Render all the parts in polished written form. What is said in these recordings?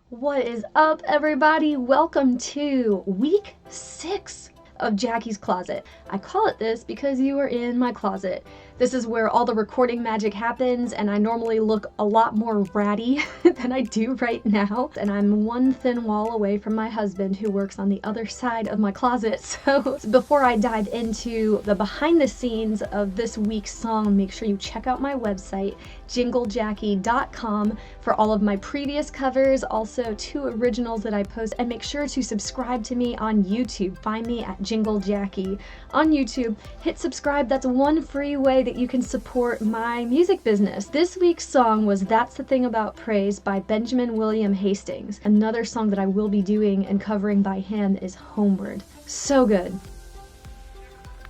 What is up, everybody? Welcome to week 6 of Jackie's Closet. I call it this because you are in my closet. This is where all the recording magic happens, and I normally look a lot more ratty than I do right now. And I'm one thin wall away from my husband, who works on the other side of my closet. So before I dive into the behind the scenes of this week's song, make sure you check out my website, JingleJacqui.com, for all of my previous covers, also 2 originals that I post, and make sure to subscribe to me on YouTube. Find me at JingleJacqui on YouTube. Hit subscribe. That's one free way that you can support my music business. This week's song was That's the Thing About Praise by Benjamin William Hastings. Another song that I will be doing and covering by him is Homeward. So good.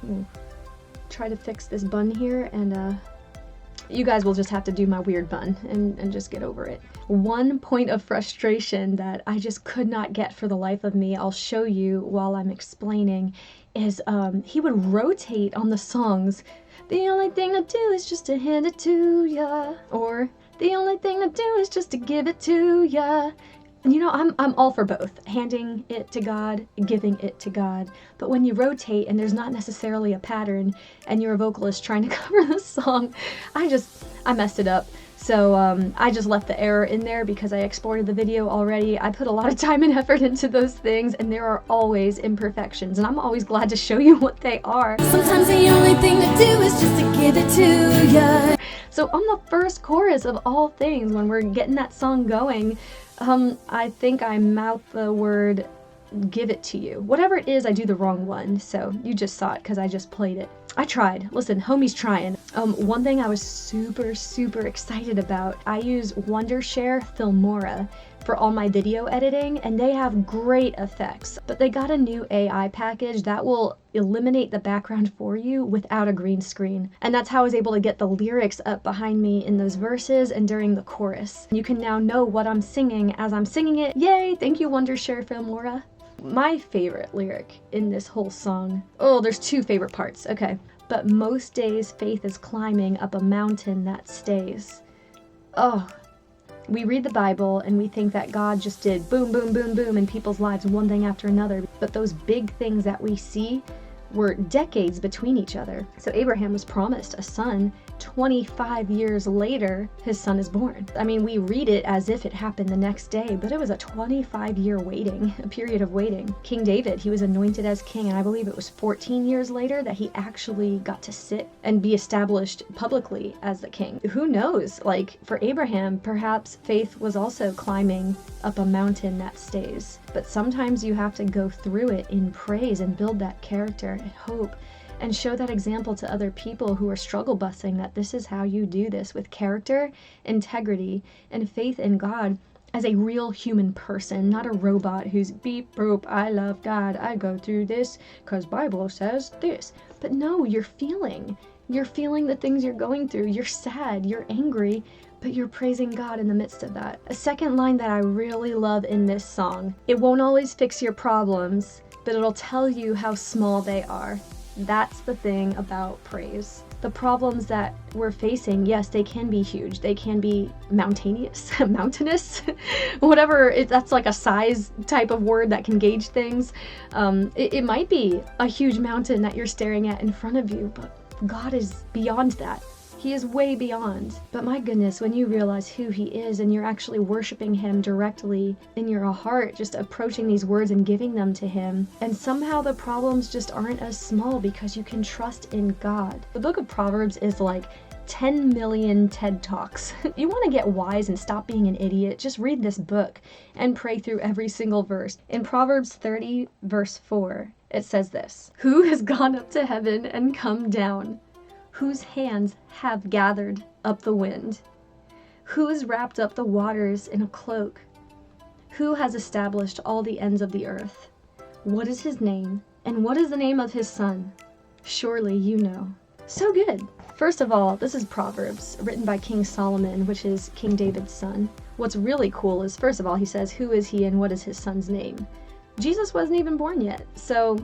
Ooh. Try to fix this bun here, and you guys will just have to do my weird bun and just get over it. One point of frustration that I just could not get for the life of me, I'll show you while I'm explaining, is he would rotate on the songs. The only thing to do is just to hand it to ya, or the only thing to do is just to give it to ya. And you know, I'm all for both, handing it to God, giving it to God. But when you rotate and there's not necessarily a pattern and you're a vocalist trying to cover the song, I messed it up. So I just left the error in there because I exported the video already. I put a lot of time and effort into those things, and there are always imperfections, and I'm always glad to show you what they are. Sometimes the only thing to do is just to give it to ya. So on the first chorus of all things, when we're getting that song going, I think I mouth the word give it to you. Whatever it is, I do the wrong one, so you just saw it because I just played it. I tried. Listen, homie's trying. One thing I was super excited about, I use Wondershare Filmora for all my video editing, and they have great effects. But they got a new AI package that will eliminate the background for you without a green screen. And that's how I was able to get the lyrics up behind me in those verses and during the chorus. You can now know what I'm singing as I'm singing it. Yay! Thank you, Wondershare Filmora. My favorite lyric in this whole song, there's 2 favorite parts, okay. But most days faith is climbing up a mountain that stays. We read the Bible and we think that God just did boom, boom, boom, boom in people's lives, one thing after another. But those big things that we see were decades between each other. So Abraham was promised a son. 25 years later, his son is born. I mean, we read it as if it happened the next day, but it was a 25-year waiting, a period of waiting. King David, he was anointed as king, and I believe it was 14 years later that he actually got to sit and be established publicly as the king. Who knows? Like, for Abraham, perhaps faith was also climbing up a mountain that stays. But sometimes you have to go through it in praise and build that character and hope, and show that example to other people who are struggle busing, that this is how you do this with character, integrity, and faith in God as a real human person, not a robot who's beep boop, I love God, I go through this because Bible says this. But no, you're feeling the things you're going through. You're sad, you're angry, but you're praising God in the midst of that. A second line that I really love in this song, it won't always fix your problems, but it'll tell you how small they are. That's the thing about praise. The problems that we're facing, yes, they can be huge. They can be mountainous, whatever. That's like a size type of word that can gauge things. It might be a huge mountain that you're staring at in front of you, but God is beyond that. He is way beyond. But my goodness, when you realize who he is and you're actually worshiping him directly in your heart, just approaching these words and giving them to him, and somehow the problems just aren't as small because you can trust in God. The book of Proverbs is like 10 million TED Talks. You want to get wise and stop being an idiot, just read this book and pray through every single verse. In Proverbs 30 verse 4, it says this: "Who has gone up to heaven and come down? Whose hands have gathered up the wind? Who has wrapped up the waters in a cloak? Who has established all the ends of the earth? What is his name, and what is the name of his son? Surely you know." So good. First of all, this is Proverbs, written by King Solomon, which is King David's son. What's really cool is, first of all, he says, who is he and what is his son's name? Jesus wasn't even born yet, so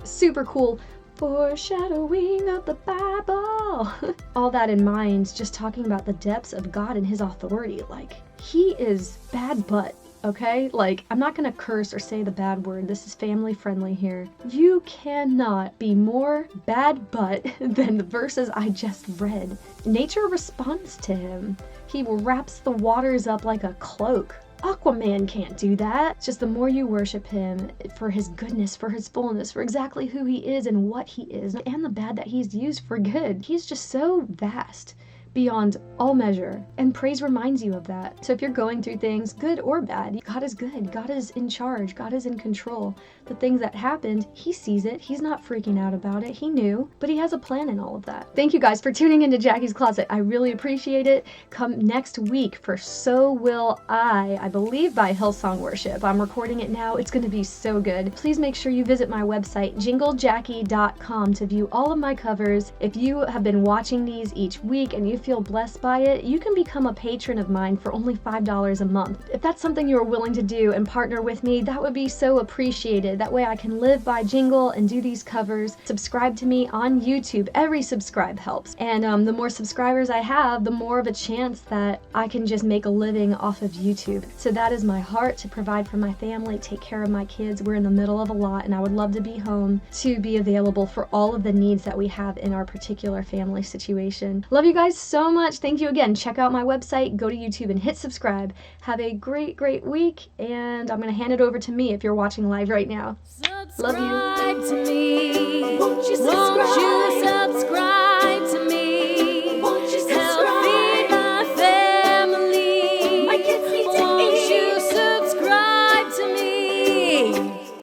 super cool. Foreshadowing of the Bible. All that in mind, just talking about the depths of God and his authority. Like, he is bad but okay? Like, I'm not gonna curse or say the bad word. This is family friendly here. You cannot be more bad butt than the verses I just read. Nature responds to him. He wraps the waters up like a cloak. Aquaman can't do that. It's just the more you worship him for his goodness, for his fullness, for exactly who he is and what he is, and the bad that he's used for good. He's just so vast, beyond all measure, and praise reminds you of that. So if you're going through things, good or bad, God is good. God is in charge. God is in control. The things that happened, he sees it. He's not freaking out about it. He knew, but he has a plan in all of that. Thank you guys for tuning into Jacqui's Closet. I really appreciate it. Come next week for So Will I believe by Hillsong Worship. I'm recording it now. It's going to be so good. Please make sure you visit my website, JingleJacqui.com, to view all of my covers. If you have been watching these each week and you feel blessed by it, you can become a patron of mine for only $5 a month. If that's something you are willing to do and partner with me, that would be so appreciated. That way I can live by Jingle and do these covers. Subscribe to me on YouTube. Every subscribe helps. And the more subscribers I have, the more of a chance that I can just make a living off of YouTube. So that is my heart, to provide for my family, take care of my kids. We're in the middle of a lot, and I would love to be home to be available for all of the needs that we have in our particular family situation. Love you guys so much. Thank you again. Check out my website, go to YouTube and hit subscribe. Have a great, great week, and I'm going to hand it over to me if you're watching live right now. Love you. Subscribe to me.